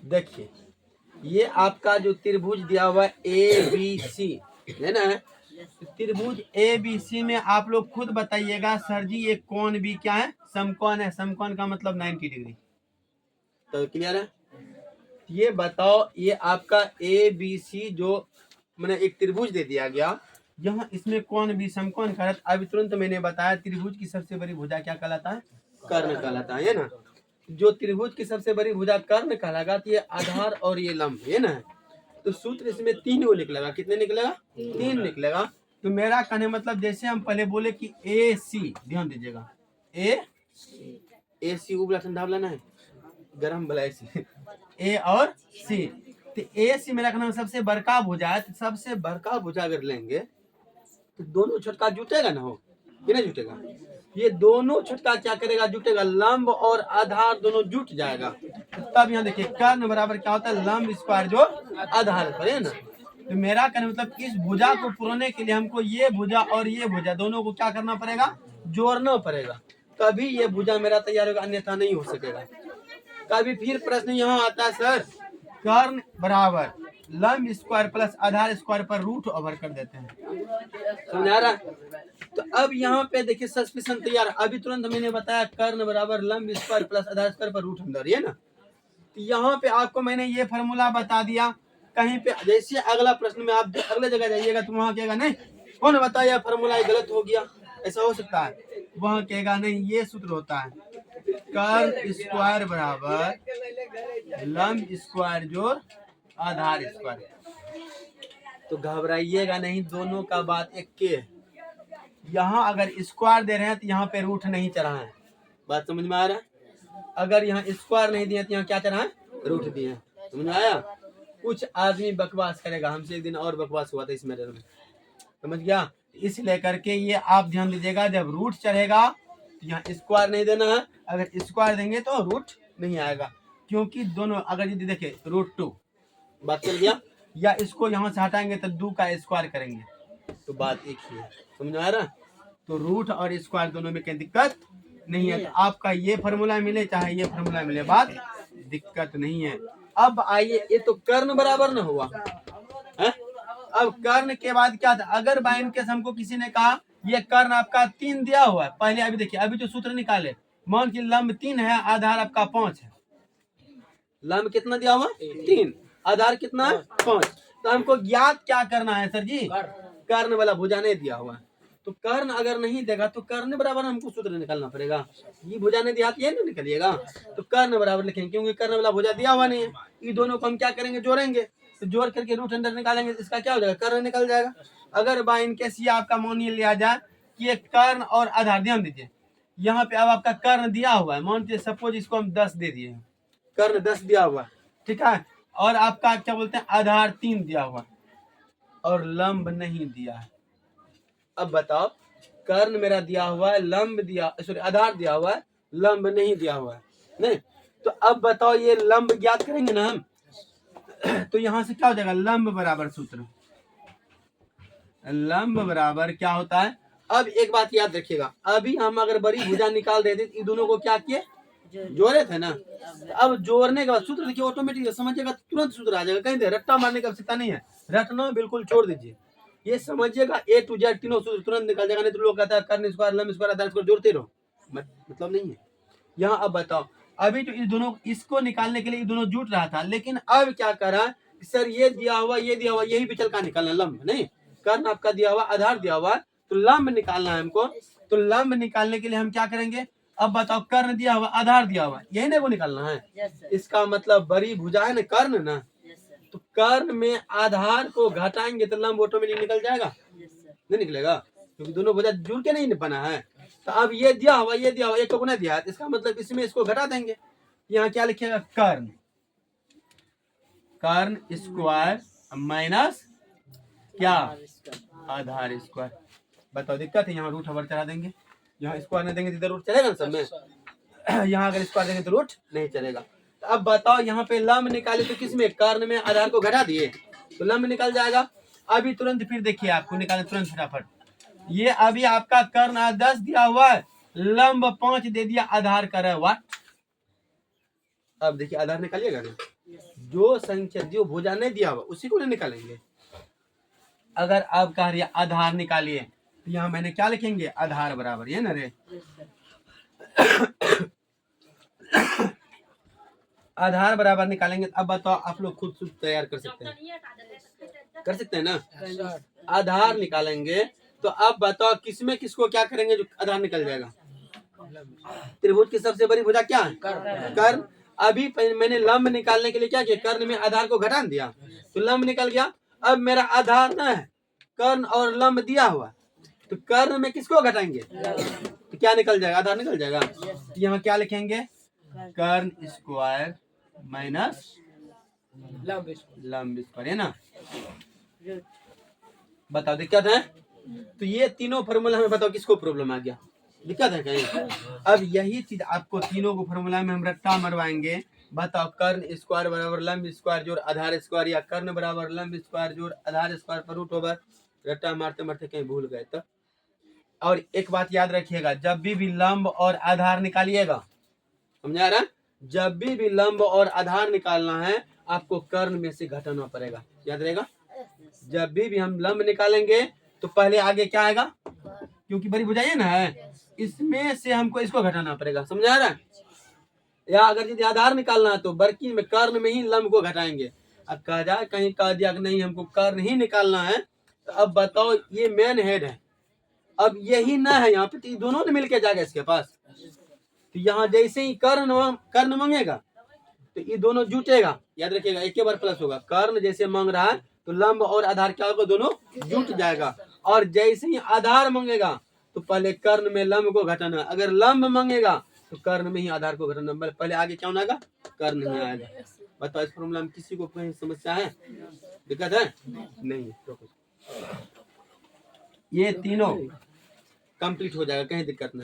देखिए ये आपका जो त्रिभुज दिया हुआ है ABC है ना, त्रिभुज ABC में आप लोग खुद बताइएगा सर जी ये कोण भी क्या है, समकोण है। समकोण का मतलब 90 डिग्री। तो क्लियर है? ये बताओ ये आपका ABC जो मैंने एक त्रिभुज दे दिया गया, यहाँ इसमें कोण भी समकोण का। अभी तुरंत मैंने बताया त्रिभुज की सबसे बड़ी भुजा क्या कहलाता है, कर्ण कहलाता है ना। जो त्रिभुज की सबसे बड़ी भुजा कर्ण कहलागा तो ये आधार और ये लंब है ना। तो सूत्र इसमें 3 को निकलेगा। कितने निकलेगा? 3 निकलेगा। तो मेरा कहने मतलब जैसे हम पहले बोले कि AC, ध्यान दीजिएगा AC उबला ठंडा वाला है, गरम वाला AC, A और C। तो AC मेरा कहना सबसे बड़का भुजा है। तो सबसे बड़का भुजा अगर लेंगे तो दोनों छोटका जुटेगा ना, हो कि नहीं जुटेगा? ये दोनों छोटका क्या करेगा, जुटेगा। लंब और आधार दोनों जुट जाएगा। तब यहाँ देखिए कर्ण बराबर क्या होता है, लंब स्क्वायर जो आधार पर है ना। तो मेरा कहने मतलब इस भुजा को पुराने के लिए हमको ये भुजा और ये भुजा दोनों को क्या करना पड़ेगा, जोड़ना पड़ेगा, तभी ये भुजा मेरा तैयार होगा, अन्यथा नहीं हो सकेगा। कभी फिर प्रश्न यहाँ आता है सर कर्ण बराबर लंब स्क्वायर प्लस आधार स्क्वायर पर रूट ओवर कर देते हैं, समझा रहा? तो अब यहाँ पे देखिए सस्पेंशन तैयार। अभी तुरंत मैंने बताया कर्ण बराबर लंब स्क्वायर प्लस आधार स्क्वायर पर रूट अंदर है ना। तो यहाँ पे आपको मैंने ये फार्मूला बता दिया। कहीं पे जैसे अगला प्रश्न में आप अगले जगह जाइएगा तो वहाँ कहेगा नहीं कौन बताया फार्मूला गलत हो गया, ऐसा हो सकता है। वहाँ कहेगा नहीं ये सूत्र होता है कर्ण स्क्वायर बराबर लंब स्क्वायर जोड़ आधार स्क्वायर। तो घबराइएगा नहीं, दोनों का बात एक के है। यहाँ अगर स्क्वायर दे रहे हैं तो यहाँ पे रूट नहीं चढ़ा है, बात समझ में आ रहा है? अगर यहाँ स्क्वायर नहीं दिए तो यहाँ क्या चढ़ा है, रूट दिए हैं, समझ में आया? कुछ आदमी बकवास करेगा, हमसे एक दिन और बकवास हुआ था इस मैटर में, समझ गया? इसलिए करके ये आप ध्यान दीजिएगा, जब रूट चढ़ेगा तो यहाँ स्क्वायर नहीं देना है। अगर स्क्वायर देंगे तो रूट नहीं आएगा, क्योंकि दोनों अगर यदि देखे √2, बात चल गया। या इसको यहाँ से हटाएंगे तो 2 का स्क्वायर करेंगे, तो बात एक ही है, समझ में आ रहा? तो रूट और स्क्वायर दोनों में कोई दिक्कत नहीं है। तो आपका ये फार्मूला मिले चाहे ये फार्मूला मिले, बात दिक्कत नहीं है। अब आइए, ये तो कर्ण बराबर न हुआ है? अब कर्ण के बाद क्या था, अगर बाय केस हमको किसी ने कहा ये कर्ण आपका 3 दिया हुआ है, पहले अभी देखिए अभी जो सूत्र निकाले, मान की लंब 3 है, आधार आपका 5 है। लंब कितना दिया हुआ, 3, आधार कितना है, 5। तो हमको ज्ञात क्या करना है सर जी, कर्ण वाला भुजा नहीं दिया हुआ है। तो कर्ण अगर नहीं देगा तो कर्ण बराबर हमको सूत्र निकालना पड़ेगा। ये भुजा नहीं दिया ये नहीं निकलिएगा, तो कर्ण बराबर लिखेंगे, क्योंकि कर्ण वाला भुजा दिया हुआ नहीं है। ये दोनों को हम क्या करेंगे, जोड़ेंगे। तो जोड़ करके रूट अंदर निकालेंगे, इसका क्या हो जाएगा, कर्ण निकल जाएगा। अगर बाय इनकेस ये आपका मान लिया जाए कि एक कर्ण और आधार, ध्यान दीजिए यहाँ पे अब आपका कर्ण दिया हुआ है, मान लीजिए सपोज इसको हम 10 दे दिए, कर्ण 10 दिया हुआ है, ठीक है, और आपका क्या बोलते हैं आधार 3 दिया हुआ और लंब नहीं दिया है। अब बताओ कर्ण मेरा दिया हुआ है, लंब दिया, सॉरी आधार दिया हुआ है, लंब नहीं दिया हुआ है, नहीं। तो अब बताओ ये लंब ज्ञात करेंगे ना हम, तो यहां से क्या हो जाएगा, लंब बराबर सूत्र, लंब बराबर क्या होता है। अब एक बात याद रखिएगा, अभी हम अगर बड़ी भुजा निकाल देते इन दोनों को क्या किए, जोड़े थे ना। अब जोड़ने के बाद सूत्र देखिए ऑटोमेटिक समझिएगा, तुरंत सूत्र आ जाएगा, कहीं रट्टा मारने की आवश्यकता नहीं है, रटना बिल्कुल छोड़ दीजिए। ये समझिएगा A to Z तीनों सूत्र तुरंत निकल जाएगा। नहीं तो लोग कहता है कर्ण स्क्वायर लंब स्क्वायर आधार स्क्वायर जोड़ते रहो, मतलब नहीं है यहाँ। अब बताओ अभी जो इस दोनों इसको निकालने के लिए दोनों जुट रहा था, लेकिन अब क्या कर रहा है सर, ये दिया हुआ ये दिया हुआ, यही विचल का निकालना, लंब नहीं, कर्ण आपका दिया हुआ आधार दिया हुआ, तो लंब निकालना है हमको। तो लंब निकालने के लिए हम क्या करेंगे, अब बताओ कर्ण दिया हुआ आधार दिया हुआ, यही ना वो निकालना है। इसका मतलब बड़ी भुजा है ना कर्ण ना, तो कर्ण में आधार को घटाएंगे तो लंब ऑटोमेटिक निकल जाएगा, नहीं निकलेगा, क्योंकि दोनों भुजा जुड़ के नहीं बना है। तो अब ये दिया हुआ ये दिया हुआ, एक को गुना दिया है, इसका मतलब इसमें इसको घटा देंगे। यहाँ क्या लिखिएगा, कर्ण, कर्ण स्क्वायर माइनस क्या, आधार स्क्वायर। बताओ दिक्कत है, यहाँ रूट ओवर चढ़ा देंगे, यहाँ स्क्वायर नहीं देंगे तो इधर रूट चलेगा ना सब में, यहाँ अगर स्क्वायर देंगे तो रूट नहीं चलेगा। तो अब बताओ यहाँ पे लंब निकाले तो किसमें, कर्ण में, आधार को घटा दिए तो लंब निकल जाएगा। अभी तुरंत फिर देखिए आपको निकाले तुरंत फटाफट, ये अभी आपका कर्ण 10 दिया हुआ है, लंब 5 दे दिया, आधार कर रहा है। अब देखिए आधार निकालिएगा ना, जो संख्या जो भुजा नहीं दिया हुआ उसी को नहीं निकालेंगे। अगर आप कह रही है आधार निकालिए तो यहाँ मैंने क्या लिखेंगे, आधार बराबर, ये ना रे आधार बराबर निकालेंगे। अब बताओ आप लोग खुद से तैयार कर सकते हैं ना। आधार निकालेंगे तो अब बताओ किसमें किसको क्या करेंगे जो आधार निकल जाएगा। त्रिभुज की सबसे बड़ी भुजा क्या है, कर्ण। अभी मैंने लंब निकालने के लिए क्या किया, कर्ण में आधार को घटा दिया तो लंब निकल गया। अब मेरा आधार न है, कर्ण और लंब दिया हुआ, तो कर्ण में किसको घटाएंगे तो क्या निकल जाएगा, आधार निकल जाएगा। तो यहाँ क्या लिखेंगे, कर्ण स्क्वायर माइनस लंब स्क्वायर, है ना। बताओ दिक्कत है। तो ये तीनों फॉर्मूला में बताओ किसको प्रॉब्लम आ गया, दिक्कत है कहीं। अब यही चीज आपको तीनों को फॉर्मूला में हम रट्टा मरवाएंगे। बताओ कर्ण स्क्वायर बराबर लंब स्क्वायर जोड़ आधार स्क्वायर, या कर्ण बराबर लंब स्क्वायर जोड़ आधार स्क्वायर पर रूट ओवर, रट्टा मारते मारते कहीं भूल गए तो। और एक बात याद रखिएगा, जब भी लंब और आधार निकालिएगा, समझा रहा, जब भी लंब और आधार निकालना है आपको कर्ण में से घटाना पड़ेगा, याद रहेगा। जब भी हम लंब निकालेंगे तो पहले आगे क्या आएगा, क्योंकि बड़ी भुजा ना है, इसमें से हमको इसको घटाना पड़ेगा, समझा रहा। या अगर यदि आधार निकालना है तो बड़की में कर्ण में ही लंब को घटाएंगे। अब कह जाए कहीं कह दिया कि नहीं हमको कर्ण ही निकालना है, तो अब बताओ ये मेन हेड है, अब यही ना है यहाँ पे, तो दोनों ने मिलके जाएगा इसके पास। तो यहाँ जैसे ही कर्ण मांगेगा तो ये दोनों जुटेगा, याद रखिएगा, एक बार प्लस होगा। कर्ण जैसे मांग रहा है तो लंब और आधार क्या होगा, दोनों जुट जाएगा। और जैसे ही आधार मांगेगा तो पहले कर्ण में लंब को घटाना, अगर लंब मांगेगा तो कर्ण में ही आधार को घटाना, पहले आगे क्या आएगा, कर्ण में आएगा। बताओ इस प्रॉब्लम में किसी को कहीं समस्या है, दिक्कत है नहीं। ये तीनों कंप्लीट हो जाएगा, कहीं दिक्कत नहीं।